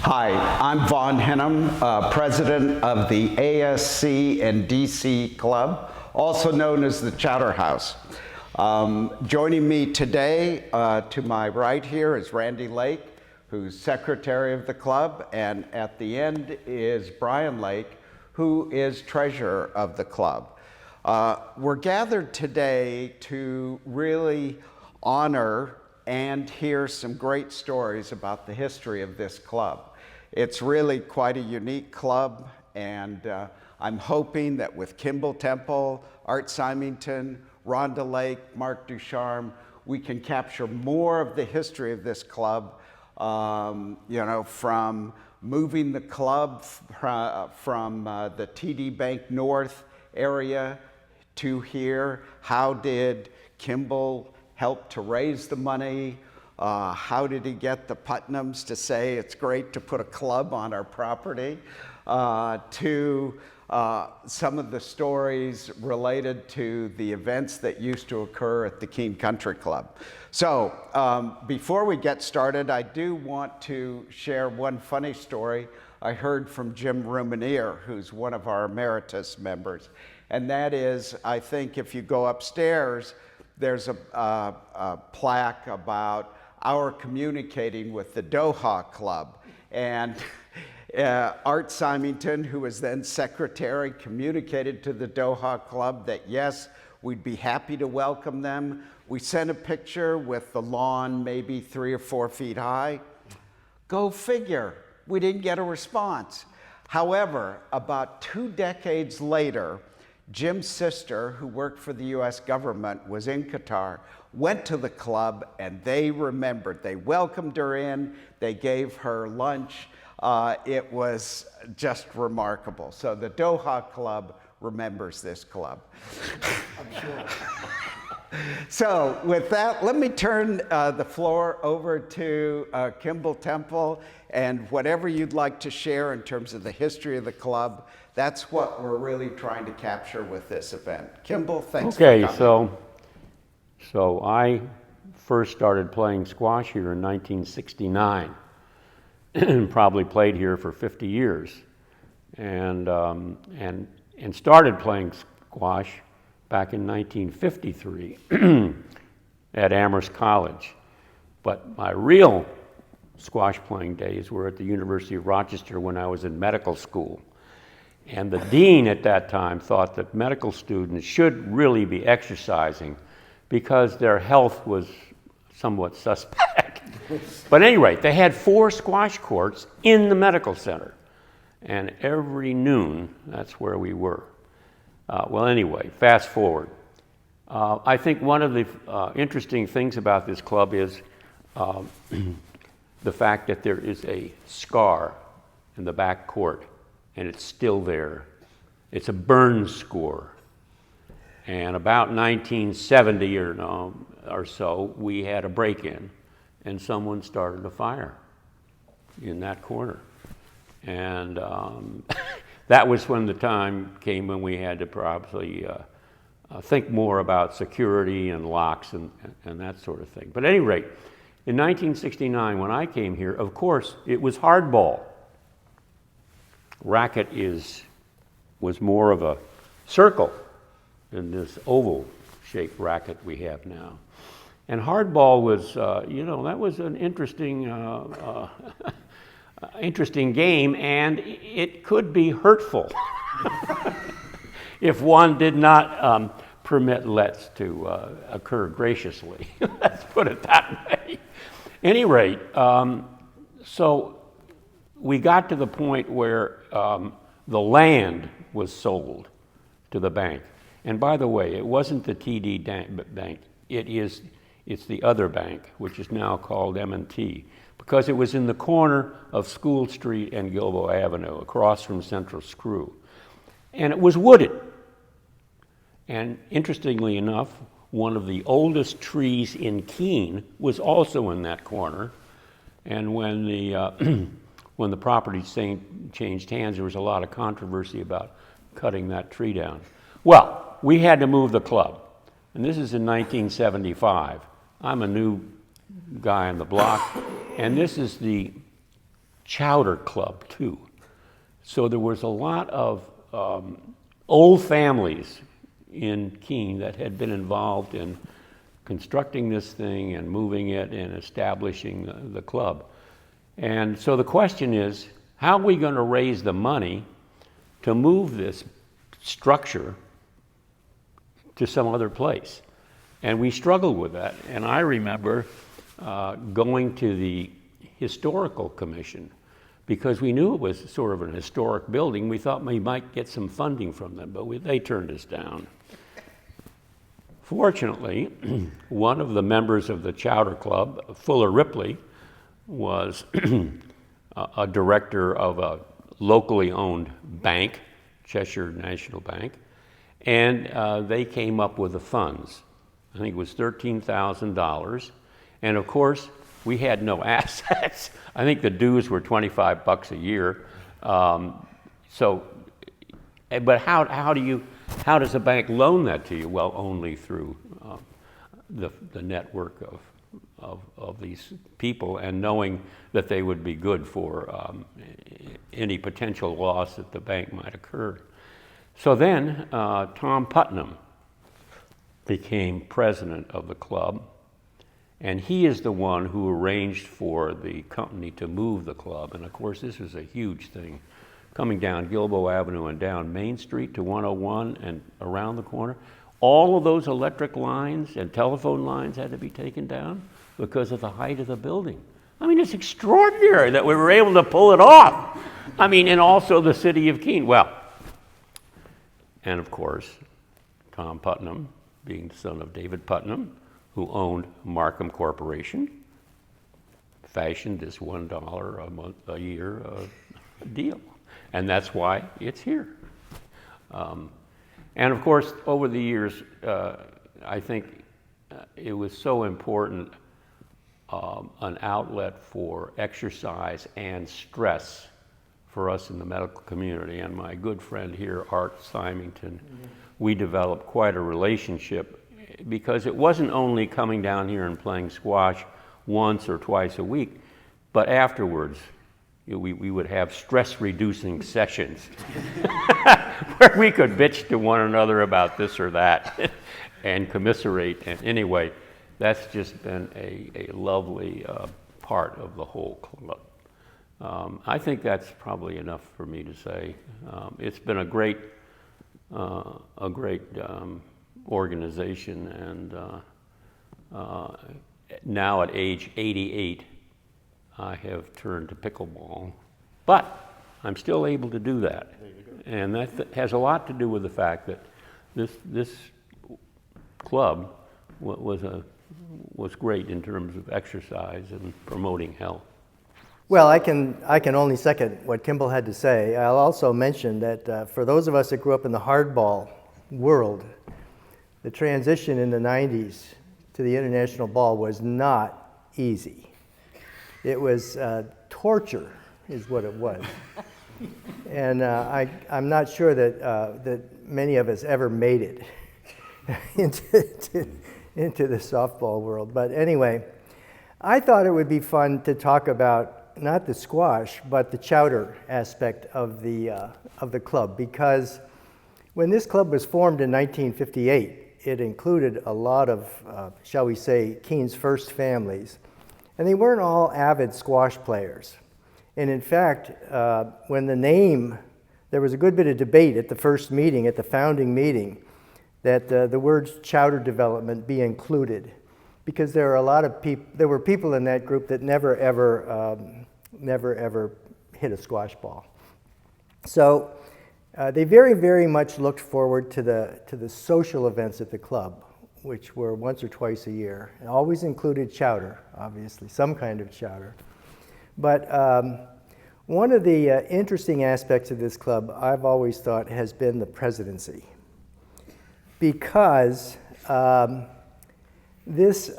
Hi, I'm Vaughn Henham, president of the ASC&DC Club, also known as the Chowder House. Joining me today to my right here is Randy Lake, who's secretary of the club, and at the end is Brian Lake, who is treasurer of the club. We're gathered today to really honor and hear some great stories about the history of this club. It's really quite a unique club, and I'm hoping that with Kimball Temple, Art Symington, Rhonda Lake, Mark Ducharme, we can capture more of the history of this club, from moving the club from the TD Bank North area to here. How did Kimball help to raise the money? How did he get the Putnams to say it's great to put a club on our property? To some of the stories related to the events that used to occur at the Keene Country Club. So before we get started, I do want to share one funny story I heard from Jim Rumanier, who's one of our Emeritus members. And that is, I think if you go upstairs, there's a plaque about our communicating with the Doha Club. And Art Symington, who was then secretary, communicated to the Doha Club that yes, we'd be happy to welcome them. We sent a picture with the lawn maybe 3 or 4 feet high. Go figure, we didn't get a response. However, about 2 decades later, Jim's sister, who worked for the US government, was in Qatar, went to the club, and they remembered. They welcomed her in, they gave her lunch. It was just remarkable. So the Doha Club remembers this club. I'm sure. So with that, let me turn the floor over to Kimball Temple, and whatever you'd like to share in terms of the history of the club, that's what we're really trying to capture with this event. Kimball, thanks for coming. Okay, so I first started playing squash here in 1969, and probably played here for 50 years, and started playing squash back in 1953 at Amherst College. But my real squash playing days were at the University of Rochester when I was in medical school. And the dean at that time thought that medical students should really be exercising because their health was somewhat suspect. But anyway, they had 4 squash courts in the medical center. And every noon, that's where we were. Well, anyway, fast forward. I think one of the interesting things about this club is the fact that there is a scar in the back court, and it's still there. It's a burn score. And about 1970 or so, we had a break-in, and someone started a fire in that corner. And that was when the time came when we had to probably think more about security and locks and that sort of thing. But at any rate, in 1969, when I came here, of course, it was hardball. Racket was more of a circle than this oval-shaped racket we have now. And hardball was, that was an interesting interesting game, and it could be hurtful if one did not permit lets to occur graciously. Let's put it that way. Any rate, so we got to the point where the land was sold to the bank. And by the way, it wasn't the TD Bank. It's the other bank, which is now called M&T, because it was in the corner of School Street and Gilboa Avenue, across from Central Screw. And it was wooded. And interestingly enough, one of the oldest trees in Keene was also in that corner. And when the property changed hands, there was a lot of controversy about cutting that tree down. Well, we had to move the club. And this is in 1975. I'm a new guy on the block, and this is the chowder club too. So there was a lot of old families in Keene that had been involved in constructing this thing and moving it and establishing the club. And so the question is, how are we going to raise the money to move this structure to some other place? And we struggled with that. And I remember going to the Historical Commission, because we knew it was sort of an historic building. We thought we might get some funding from them, but they turned us down. Fortunately, one of the members of the Chowder Club, Fuller Ripley, was a director of a locally owned bank, Cheshire National Bank, and they came up with the funds. I think it was $13,000. And of course, we had no assets. I think the dues were $25 a year. But how does a bank loan that to you? Well, only through the network of these people, and knowing that they would be good for any potential loss that the bank might occur. So then Tom Putnam became president of the club, and he is the one who arranged for the company to move the club. And of course, this was a huge thing, coming down Gilboa Avenue and down Main Street to 101 and around the corner. All of those electric lines and telephone lines had to be taken down because of the height of the building. I mean, it's extraordinary that we were able to pull it off. I mean, and also the city of Keene. Well, and of course, Tom Putnam, being the son of David Putnam, who owned Markham Corporation, fashioned this $1 a year deal. And that's why it's here. And of course, over the years, I think it was so important, an outlet for exercise and stress for us in the medical community. And my good friend here, Art Symington, we developed quite a relationship, because it wasn't only coming down here and playing squash once or twice a week, but afterwards, we would have stress-reducing sessions where we could bitch to one another about this or that and commiserate. And anyway, that's just been a lovely part of the whole club. I think that's probably enough for me to say. It's been a great organization, and now at age 88, I have turned to pickleball, but I'm still able to do that. And that has a lot to do with the fact that this club was great in terms of exercise and promoting health. Well, I can only second what Kimball had to say. I'll also mention that for those of us that grew up in the hardball world, the transition in the 90s to the international ball was not easy. It was torture, is what it was. And I'm not sure that many of us ever made it into the softball world. But anyway, I thought it would be fun to talk about not the squash, but the chowder aspect of the club, because when this club was formed in 1958, it included a lot of, shall we say, Keene's first families. And they weren't all avid squash players. And in fact, when the name, there was a good bit of debate at the first meeting, at the founding meeting, that the words chowder development be included, because there were people in that group that never ever hit a squash ball. So they very, very much looked forward to the social events at the club, which were once or twice a year, and always included chowder, obviously, some kind of chowder. But one of the interesting aspects of this club, I've always thought, has been the presidency. Because this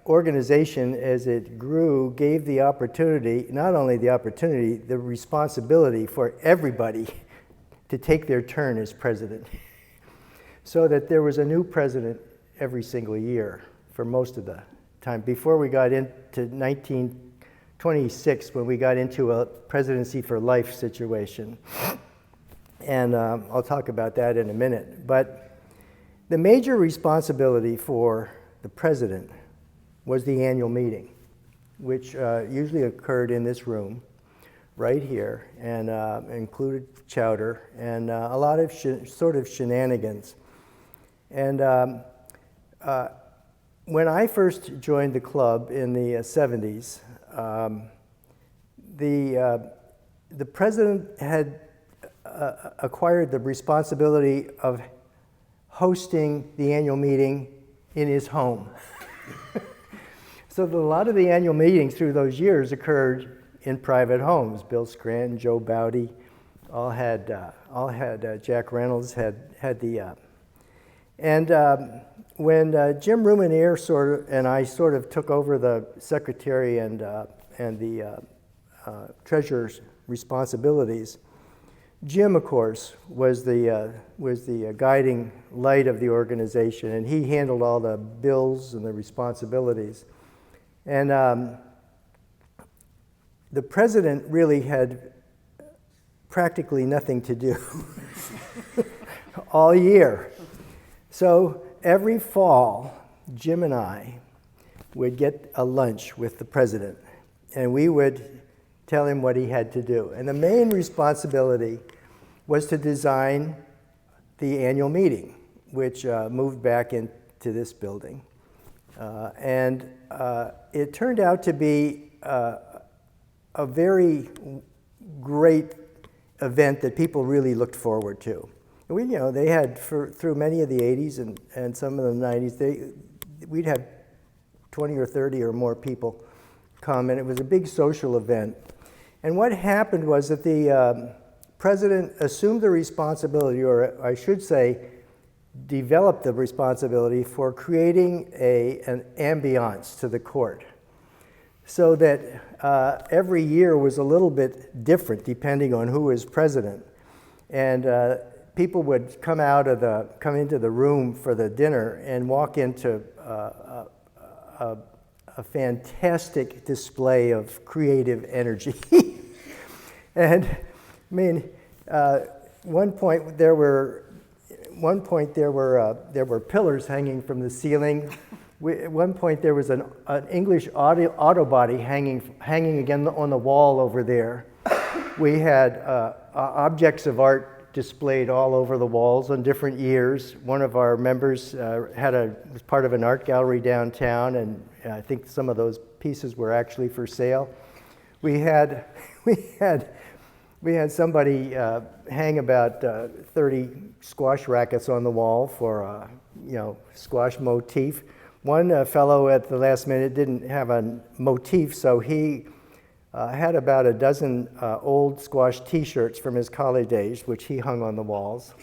organization, as it grew, gave the opportunity, not only the opportunity, the responsibility for everybody to take their turn as president. So that there was a new president every single year for most of the time. Before we got into 26 when we got into a presidency for life situation. And I'll talk about that in a minute. But the major responsibility for the president was the annual meeting, which usually occurred in this room right here, and included chowder and a lot of sort of shenanigans. And when I first joined the club in the 70s, the president had acquired the responsibility of hosting the annual meeting in his home. So a lot of the annual meetings through those years occurred in private homes. Bill Scranton, Joe Bowdy, all had Jack Reynolds had the. And when Jim Rumanier and I sort of took over the secretary and the treasurer's responsibilities, Jim, of course, was the guiding light of the organization, and he handled all the bills and the responsibilities. And the president really had practically nothing to do all year. So every fall, Jim and I would get a lunch with the president, and we would tell him what he had to do. And the main responsibility was to design the annual meeting, which moved back into this building. And it turned out to be a very great event that people really looked forward to. And they had, through many of the 80s and some of the 90s, we'd have 20 or 30 or more people come, and it was a big social event. And what happened was that the president assumed the responsibility, or I should say, developed the responsibility for creating an ambiance to the court, so that every year was a little bit different depending on who was president. And people would come into the room for the dinner and walk into a fantastic display of creative energy. And I mean, one point there were pillars hanging from the ceiling. At one point there was an English auto body hanging again on the wall over there. We had objects of art displayed all over the walls on different years. One of our members was part of an art gallery downtown, and I think some of those pieces were actually for sale. We had somebody hang about 30 squash rackets on the wall for squash motif. One fellow at the last minute didn't have a motif, so he had about a dozen old squash T-shirts from his college days, which he hung on the walls.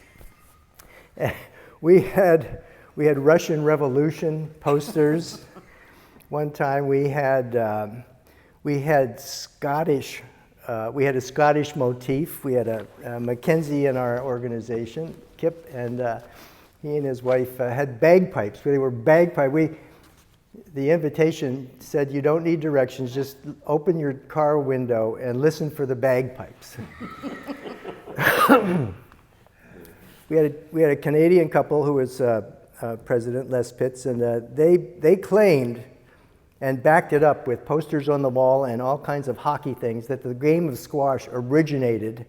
We had Russian Revolution posters. One time we had Scottish. We had a Scottish motif. We had a Mackenzie in our organization, Kip, and he and his wife had bagpipes. They were bagpipe. The invitation said, "You don't need directions. Just open your car window and listen for the bagpipes." We had a Canadian couple who was President Les Pitts, and they claimed and backed it up with posters on the wall and all kinds of hockey things that the game of squash originated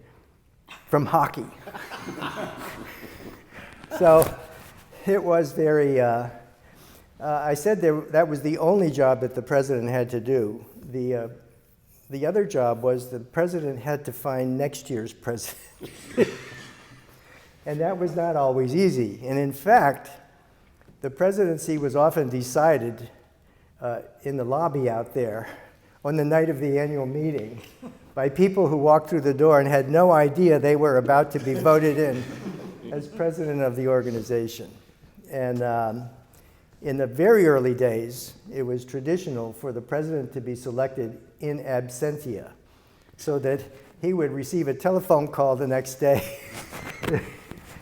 from hockey. So it was very. I said that was the only job that the president had to do. The other job was the president had to find next year's president. And that was not always easy. And in fact, the presidency was often decided in the lobby out there on the night of the annual meeting by people who walked through the door and had no idea they were about to be voted in as president of the organization. And in the very early days, it was traditional for the president to be selected in absentia, so that he would receive a telephone call the next day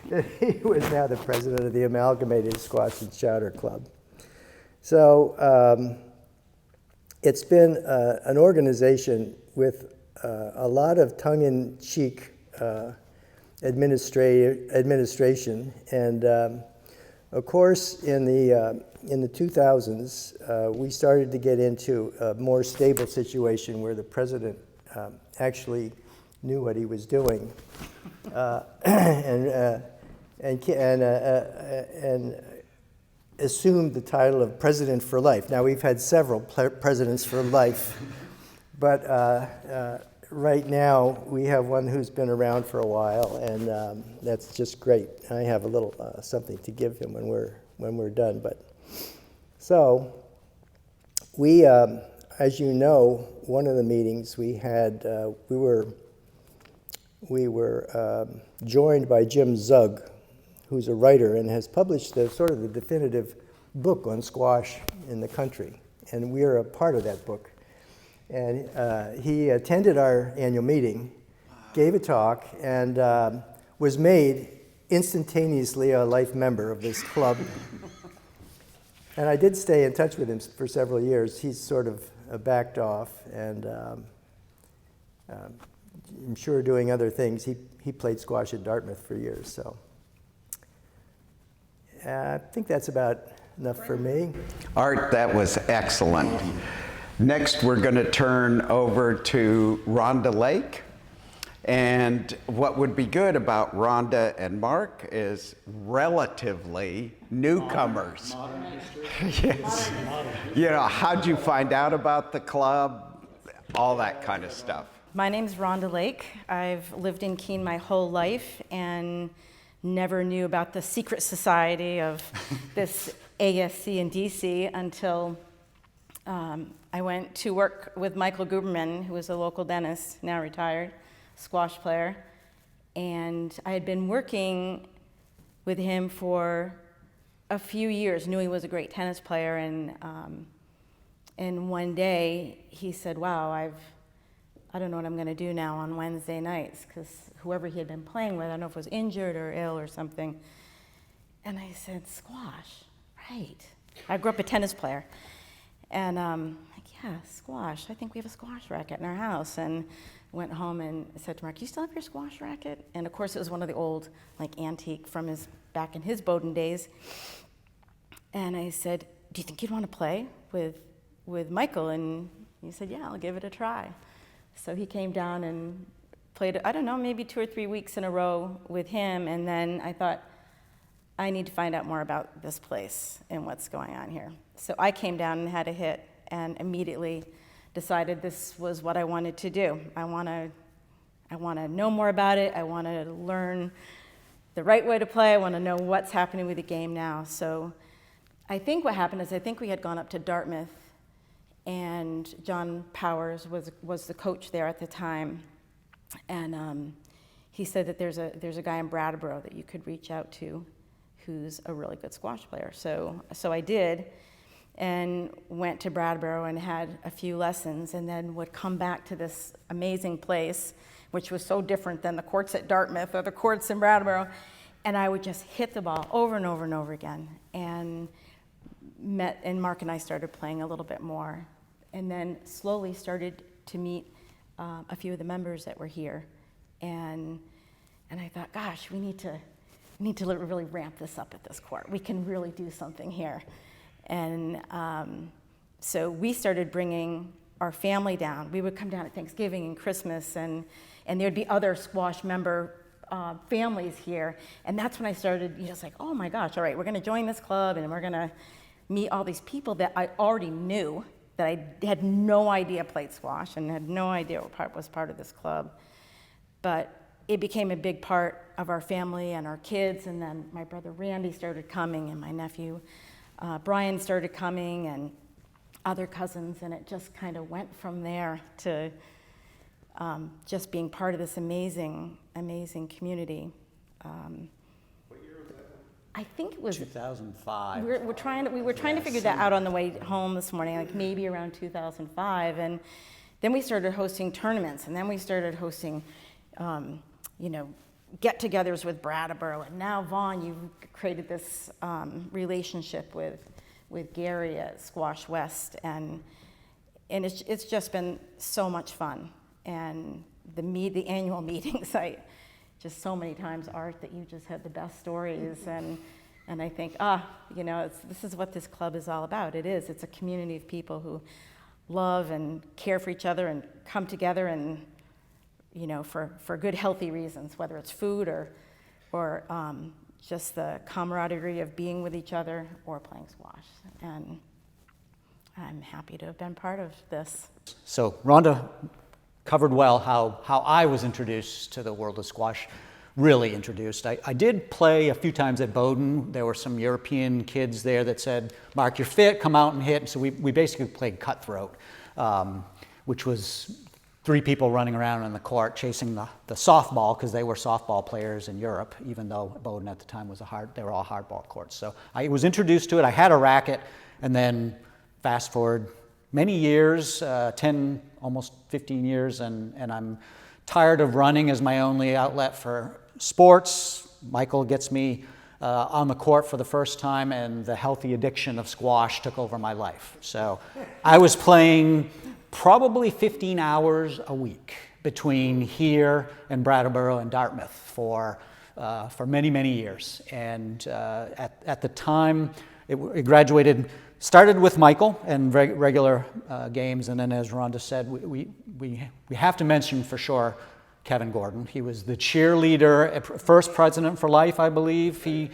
that he was now the president of the Amalgamated Squash and Chowder Club. So it's been an organization with a lot of tongue-in-cheek administration, and of course, in the 2000s, we started to get into a more stable situation where the president actually knew what he was doing, and assumed the title of President for Life. Now, we've had several presidents for life, but right now we have one who's been around for a while, and that's just great. I have a little something to give him when we're done. But so we, as you know, one of the meetings we had, we were joined by Jim Zug, who's a writer and has published the definitive book on squash in the country, and we are a part of that book. And he attended our annual meeting, gave a talk, and was made instantaneously a life member of this club. And I did stay in touch with him for several years. He's sort of backed off, and I'm sure doing other things. He played squash at Dartmouth for years, so. I think that's about enough for me. Art, that was excellent. Next, we're going to turn over to Rhonda Lake. And what would be good about Rhonda and Mark is relatively newcomers. Modern history. Yes. You know, how'd you find out about the club? All that kind of stuff. My name's Rhonda Lake. I've lived in Keene my whole life and never knew about the secret society of this ASC&DC until I went to work with Michael Guberman, who was a local dentist, now retired, squash player. And I had been working with him for a few years, knew he was a great tennis player, and one day he said, wow, I don't know what I'm going to do now on Wednesday nights, because whoever he had been playing with, I don't know if was injured or ill or something. And I said, squash, right. I grew up a tennis player. And like, yeah, squash. I think we have a squash racket in our house. And went home and said to Mark, you still have your squash racket? And of course, it was one of the old, like, antique from back in his Bowdoin days. And I said, do you think you'd want to play with Michael? And he said, yeah, I'll give it a try. So he came down and played, I don't know, maybe 2 or 3 weeks in a row with him, and then I thought, I need to find out more about this place and what's going on here. So I came down and had a hit, and immediately decided this was what I wanted to do. I want to know more about it. I want to learn the right way to play. I want to know what's happening with the game now. So I think what happened is I think we had gone up to Dartmouth, and John Powers was the coach there at the time, and he said that there's a guy in Brattleboro that you could reach out to, who's a really good squash player. So I did, and went to Brattleboro and had a few lessons, and then would come back to this amazing place, which was so different than the courts at Dartmouth or the courts in Brattleboro, and I would just hit the ball over and over and over again, and Mark and I started playing a little bit more. And then slowly started to meet a few of the members that were here, and I thought, gosh, we need to really ramp this up at this court. We can really do something here, and so we started bringing our family down. We would come down at Thanksgiving and Christmas, and there'd be other squash member families here, and that's when I started. It's like, oh my gosh, all right, we're going to join this club, and we're going to meet all these people that I already knew, that I had no idea played squash and had no idea what was part of this club. But it became a big part of our family and our kids, and then my brother Randy started coming, and my nephew Brian started coming, and other cousins, and it just kind of went from there to just being part of this amazing, amazing community. What year was that? I think it was 2005. we were trying to figure that out on the way home this morning, like maybe around 2005, and then we started hosting tournaments, and then we started hosting, get-togethers with Brattleboro, and now Vaughn, you've created this relationship with Gary at Squash West, and and it's just been so much fun. And the annual meetings, just so many times, Art, that you just had the best stories, and I think, this is what this club is all about. It's a community of people who love and care for each other and come together and, for good, healthy reasons, whether it's food or just the camaraderie of being with each other or playing squash. And I'm happy to have been part of this. So Rhonda covered well how I was introduced to the world of squash, really introduced. I did play a few times at Bowdoin. There were some European kids there that said, Mark, you're fit, come out and hit. And so we basically played cutthroat, which was 3 people running around on the court chasing the softball, because they were softball players in Europe, even though Bowdoin at the time was they were all hardball courts. So I was introduced to it. I had a racket, and then fast forward many years, 10, almost 15 years, and I'm tired of running as my only outlet for sports. Michael gets me on the court for the first time, and the healthy addiction of squash took over my life. So I was playing probably 15 hours a week between here and Brattleboro and Dartmouth for many, many years. And at the time, it graduated, started with Michael and regular games, and then, as Rhonda said, we have to mention for sure Kevin Gordon. He was the cheerleader, first president for life, I believe. He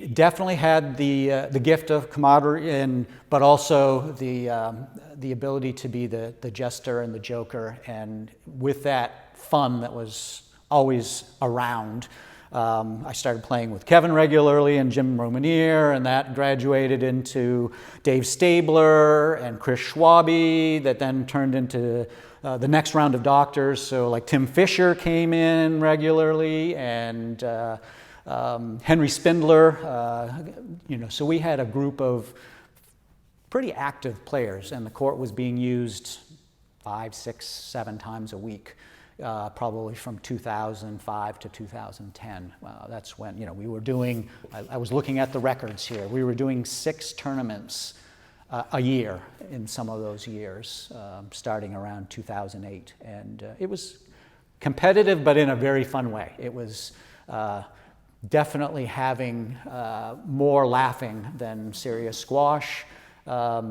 definitely had the gift of camaraderie, but also the ability to be the jester and the joker, and with that fun that was always around. I started playing with Kevin regularly and Jim Romanier, and that graduated into Dave Stabler and Chris Schwabe, that then turned into the next round of doctors. So like Tim Fisher came in regularly, and Henry Spindler, so we had a group of pretty active players, and the court was being used 5, 6, 7 times a week, probably from 2005 to 2010. That's when, we were doing, I was looking at the records here, we were doing 6 tournaments a year in some of those years, starting around 2008. And it was competitive, but in a very fun way. It was definitely having more laughing than serious squash. A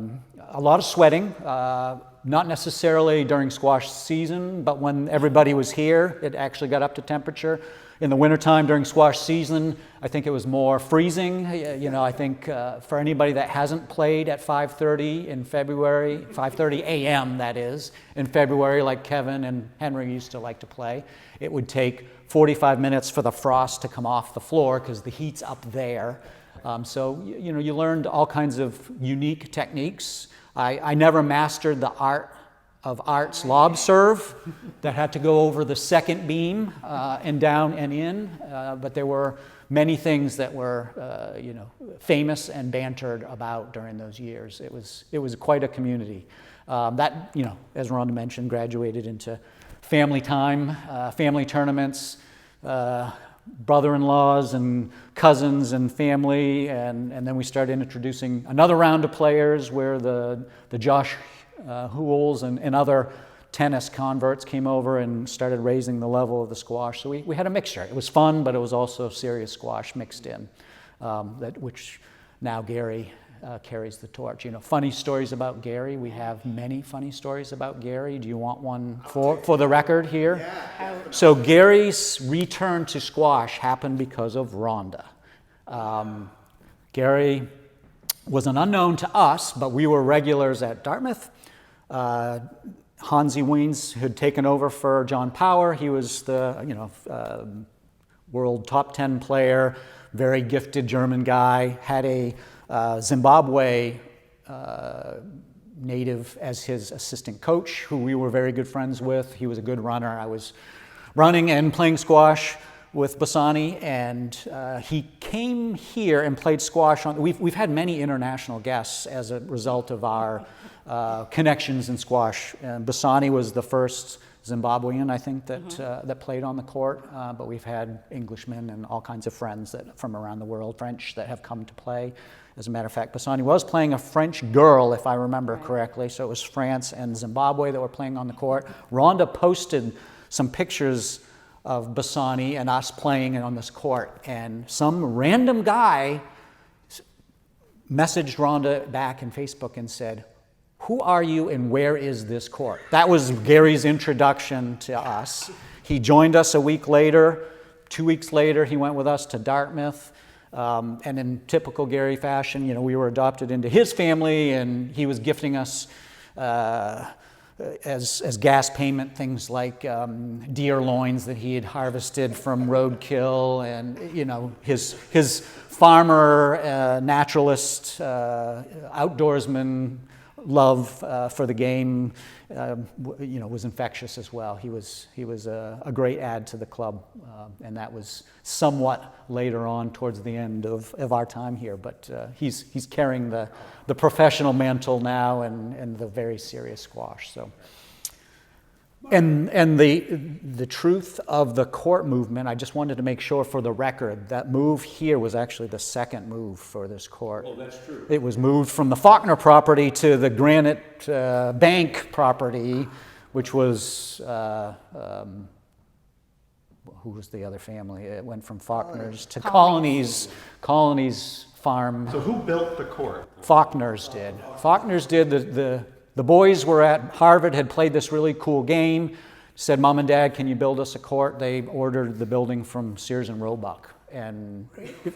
lot of sweating, not necessarily during squash season, but when everybody was here, it actually got up to temperature. In the wintertime during squash season, I think it was more freezing. I think for anybody that hasn't played at 5:30 in February, 5:30 a.m. that is, in February, like Kevin and Henry used to like to play, it would take 45 minutes for the frost to come off the floor because the heat's up there. So you learned all kinds of unique techniques. I never mastered the art of Art's lob serve that had to go over the second beam and down and in, but there were many things that were famous and bantered about during those years. It was quite a community. That, as Rhonda mentioned, graduated into family time, family tournaments, brother-in-laws and cousins and family, and then we started introducing another round of players where the Josh Hools and other tennis converts came over and started raising the level of the squash. So we had a mixture. It was fun, but it was also serious squash mixed in, which now Gary carries the torch. Funny stories about Gary. We have many funny stories about Gary. Do you want one for the record here? Yeah. So Gary's return to squash happened because of Rhonda. Gary was an unknown to us, but we were regulars at Dartmouth. Hansi Wiens had taken over for John Power. He was the world top 10 player, very gifted German guy, had a Zimbabwe native as his assistant coach, who we were very good friends with. He was a good runner. I was running and playing squash with Bassani, and he came here and played squash. We've had many international guests as a result of our connections in squash. And Bassani was the first Zimbabwean, I think, that played on the court, but we've had Englishmen and all kinds of friends from around the world, French, that have come to play. As a matter of fact, Bassani was playing a French girl, if I remember correctly, so it was France and Zimbabwe that were playing on the court. Rhonda posted some pictures of Bassani and us playing on this court, and some random guy messaged Rhonda back in Facebook and said, "Who are you and where is this court?" That was Gary's introduction to us. He joined us a week later. 2 weeks later, he went with us to Dartmouth. And in typical Gary fashion, we were adopted into his family, and he was gifting us as gas payment things like deer loins that he had harvested from roadkill, and his farmer, naturalist, outdoorsman love for the game, was infectious as well. He was a great add to the club, and that was somewhat later on towards the end of our time here. But he's carrying the professional mantle now and the very serious squash. So. And the truth of the court movement, I just wanted to make sure for the record, that move here was actually the second move for this court. Oh, that's true. It was moved from the Faulkner property to the Granite Bank property, which was, who was the other family? It went from Faulkner's to Colony's farm. So who built the court? Faulkner's did. Faulkner's did. The boys were at Harvard, had played this really cool game, said, "Mom and Dad, can you build us a court?" They ordered the building from Sears and Roebuck,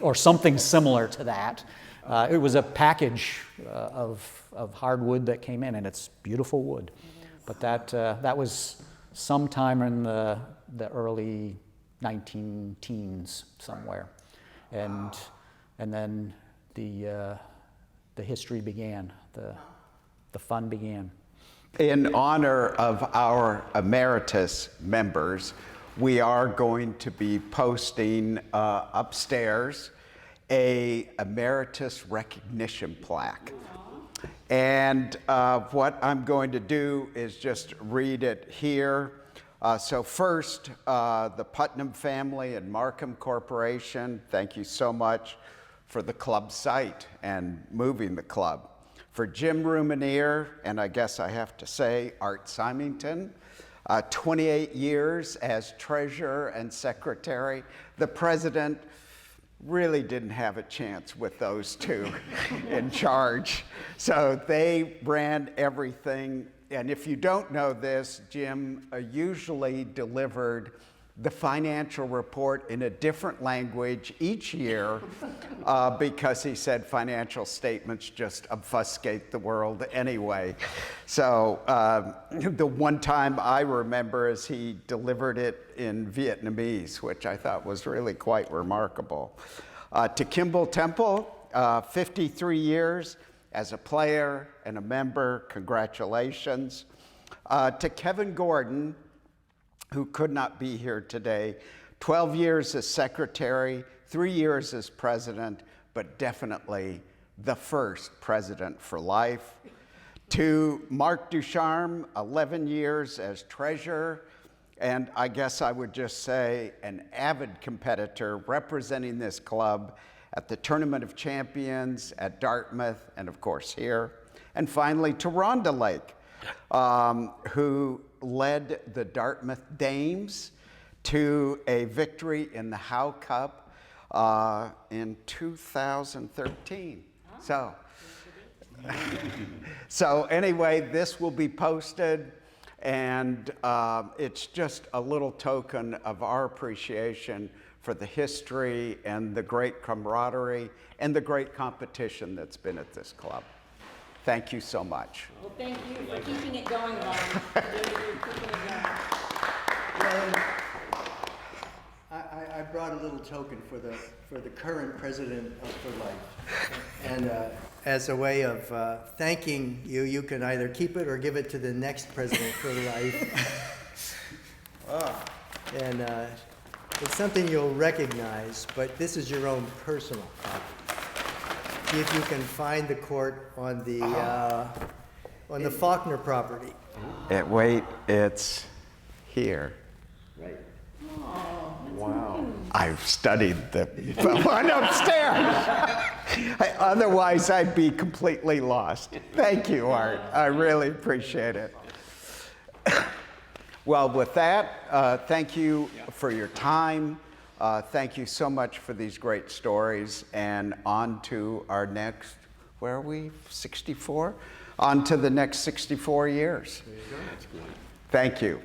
or something similar to that. It was a package of hardwood that came in, and it's beautiful wood. But that was sometime in the early 19-teens somewhere, and then the history began. The fun began. In honor of our Emeritus members, we are going to be posting upstairs a Emeritus recognition plaque. And what I'm going to do is just read it here. So first, the Putnam family and Markham Corporation, thank you so much for the club site and moving the club. For Jim Rumanier, and I guess I have to say Art Symington, 28 years as treasurer and secretary. The president really didn't have a chance with those two in charge. So they ran everything. And if you don't know this, Jim usually delivered the financial report in a different language each year because he said financial statements just obfuscate the world anyway. So the one time I remember is he delivered it in Vietnamese, which I thought was really quite remarkable. To Kimball Temple, 53 years as a player and a member, congratulations. To Kevin Gordon, who could not be here today, 12 years as secretary, 3 years as president, but definitely the first president for life. To Mark Ducharme, 11 years as treasurer, and I guess I would just say an avid competitor representing this club at the Tournament of Champions, at Dartmouth, and of course here. And finally to Rhonda Lake, who led the Dartmouth Dames to a victory in the Howe Cup in 2013. So anyway, this will be posted, and it's just a little token of our appreciation for the history and the great camaraderie and the great competition that's been at this club. Thank you so much. Well, thank you for keeping it going, Ron. I brought a little token for the current president of For Life, and as a way of thanking you, you can either keep it or give it to the next president for life. And it's something you'll recognize, but this is your own personal copy. See if you can find the court on the Faulkner property. Wait, it's here. Right. Wow. I've studied the one upstairs. Otherwise, I'd be completely lost. Thank you, Art. I really appreciate it. Well, with that, thank you for your time. Thank you so much for these great stories. And on to our next, where are we, 64? On to the next 64 years. There you go. That's great. Thank you.